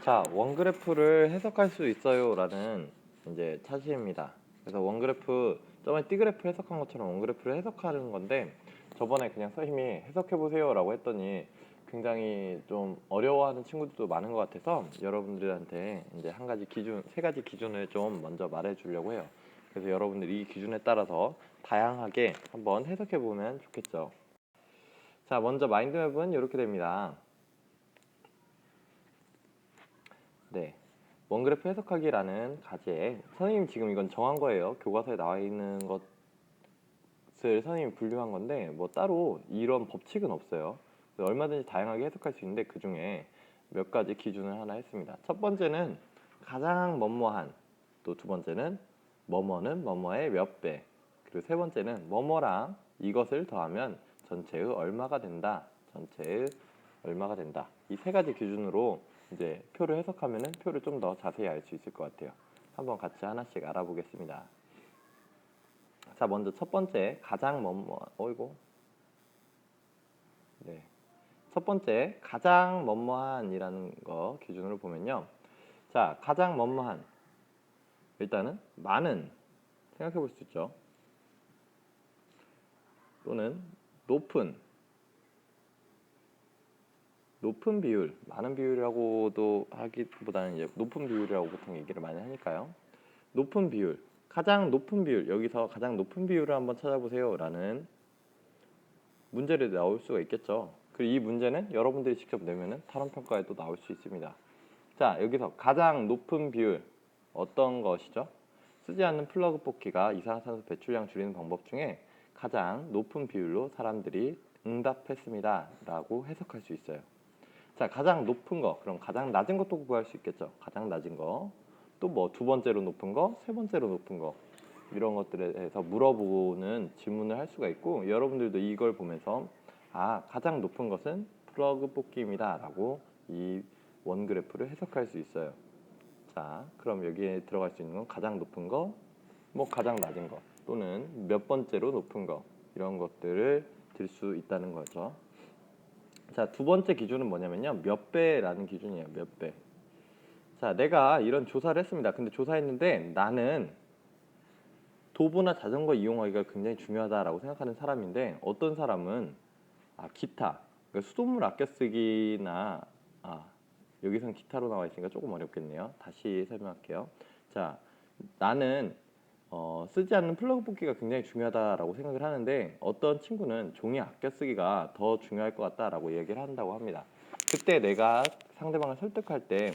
자, 원그래프를 해석할 수 있어요라는 이제 차시입니다. 그래서 원그래프 저번에 T그래프 해석한 것처럼 원그래프를 해석하는 건데 저번에 그냥 선생님이 해석해 보세요라고 했더니 굉장히 좀 어려워하는 친구들도 많은 것 같아서 여러분들한테 이제 한 가지 기준, 세 가지 기준을 좀 먼저 말해 주려고 해요. 그래서 여러분들이 이 기준에 따라서 다양하게 한번 해석해 보면 좋겠죠. 자, 먼저 마인드맵은 이렇게 됩니다. 네, 원그래프 해석하기라는 과제에 선생님 지금 이건 정한 거예요. 교과서에 나와 있는 것을 선생님이 분류한 건데 뭐 따로 이런 법칙은 없어요. 얼마든지 다양하게 해석할 수 있는데 그 중에 몇 가지 기준을 하나 했습니다. 첫 번째는 가장 뭐뭐한, 또 두 번째는 뭐뭐는 뭐뭐의 몇 배, 그리고 세 번째는 뭐뭐랑 이것을 더하면 전체의 얼마가 된다. 전체의 얼마가 된다. 이 세 가지 기준으로 이제 표를 해석하면은 표를 좀 더 자세히 알 수 있을 것 같아요. 한번 같이 하나씩 알아보겠습니다. 자, 먼저 첫 번째 가장 어이고. 네. 첫 번째 가장 뭐뭐한이라는 거 기준으로 보면요. 자, 가장 뭐뭐한 일단은 많은 생각해 볼 수 있죠. 또는 높은 비율, 많은 비율이라고도 하기보다는 이제 높은 비율이라고 보통 얘기를 많이 하니까요. 높은 비율, 가장 높은 비율, 여기서 가장 높은 비율을 한번 찾아보세요 라는 문제를 나올 수가 있겠죠. 그리고 이 문제는 여러분들이 직접 내면은 탄원평가에도 나올 수 있습니다. 자, 여기서 가장 높은 비율 어떤 것이죠? 쓰지 않는 플러그 뽑기가 이산화탄소 배출량 줄이는 방법 중에 가장 높은 비율로 사람들이 응답했습니다 라고 해석할 수 있어요. 자, 가장 높은 거, 그럼 가장 낮은 것도 구할 수 있겠죠. 가장 낮은 거, 또 뭐 두 번째로 높은 거, 세 번째로 높은 거, 이런 것들에 대해서 물어보는 질문을 할 수가 있고, 여러분들도 이걸 보면서 가장 높은 것은 플러그 뽑기입니다 라고 이 원그래프를 해석할 수 있어요. 자, 그럼 여기에 들어갈 수 있는 건 가장 높은 거, 뭐 가장 낮은 거, 또는 몇 번째로 높은 거, 이런 것들을 들 수 있다는 거죠. 자, 두 번째 기준은 뭐냐면요, 몇 배라는 기준이에요. 몇 배. 자, 내가 이런 조사를 했습니다. 근데 조사했는데 나는 도보나 자전거 이용하기가 굉장히 중요하다라고 생각하는 사람인데, 어떤 사람은 기타, 그러니까 수돗물 아껴 쓰기나 여기선 기타로 나와 있으니까 조금 어렵겠네요. 다시 설명할게요. 자, 나는 쓰지 않는 플러그 뽑기가 굉장히 중요하다라고 생각을 하는데, 어떤 친구는 종이 아껴 쓰기가 더 중요할 것 같다라고 얘기를 한다고 합니다. 그때 내가 상대방을 설득할 때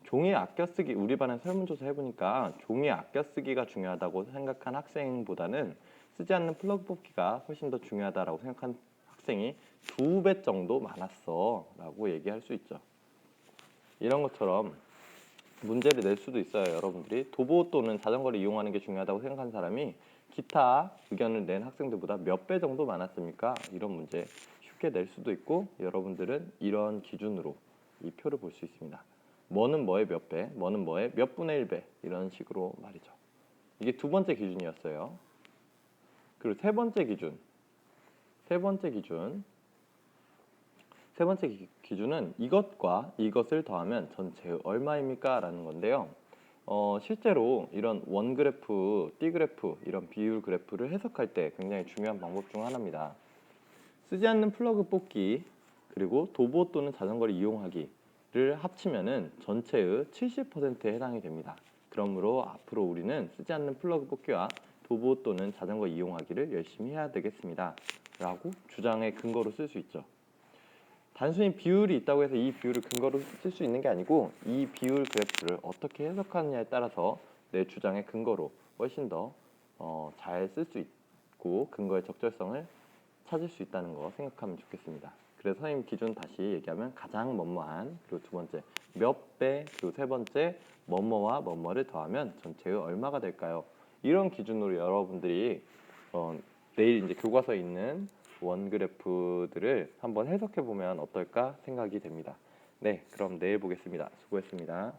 종이 아껴 쓰기, 우리 반에 설문조사 해보니까 종이 아껴 쓰기가 중요하다고 생각한 학생보다는 쓰지 않는 플러그 뽑기가 훨씬 더 중요하다라고 생각한 학생이 2배 정도 많았어 라고 얘기할 수 있죠. 이런 것처럼 문제를 낼 수도 있어요. 여러분들이 도보 또는 자전거를 이용하는 게 중요하다고 생각하는 사람이 기타 의견을 낸 학생들보다 몇 배 정도 많았습니까? 이런 문제 쉽게 낼 수도 있고, 여러분들은 이런 기준으로 이 표를 볼 수 있습니다. 뭐는 뭐의 몇 배, 뭐는 뭐의 몇 분의 1배, 이런 식으로 말이죠. 이게 두 번째 기준이었어요. 그리고 세 번째 기준은 이것과 이것을 더하면 전체의 얼마입니까? 라는 건데요. 실제로 이런 원그래프, T그래프, 이런 비율 그래프를 해석할 때 굉장히 중요한 방법 중 하나입니다. 쓰지 않는 플러그 뽑기, 그리고 도보 또는 자전거를 이용하기를 합치면은 전체의 70%에 해당이 됩니다. 그러므로 앞으로 우리는 쓰지 않는 플러그 뽑기와 도보 또는 자전거 이용하기를 열심히 해야 되겠습니다 라고 주장의 근거로 쓸 수 있죠. 단순히 비율이 있다고 해서 이 비율을 근거로 쓸 수 있는 게 아니고, 이 비율 그래프를 어떻게 해석하느냐에 따라서 내 주장의 근거로 훨씬 더 잘 쓸 수 있고 근거의 적절성을 찾을 수 있다는 거 생각하면 좋겠습니다. 그래서 선생님 기준 다시 얘기하면 가장 뭐뭐한, 그리고 두 번째 몇 배, 그리고 세 번째 뭐뭐와 뭐뭐를 더하면 전체의 얼마가 될까요? 이런 기준으로 여러분들이 내일 이제 교과서에 있는 원그래프들을 한번 해석해 보면 어떨까 생각이 됩니다. 네, 그럼 내일 보겠습니다. 수고했습니다.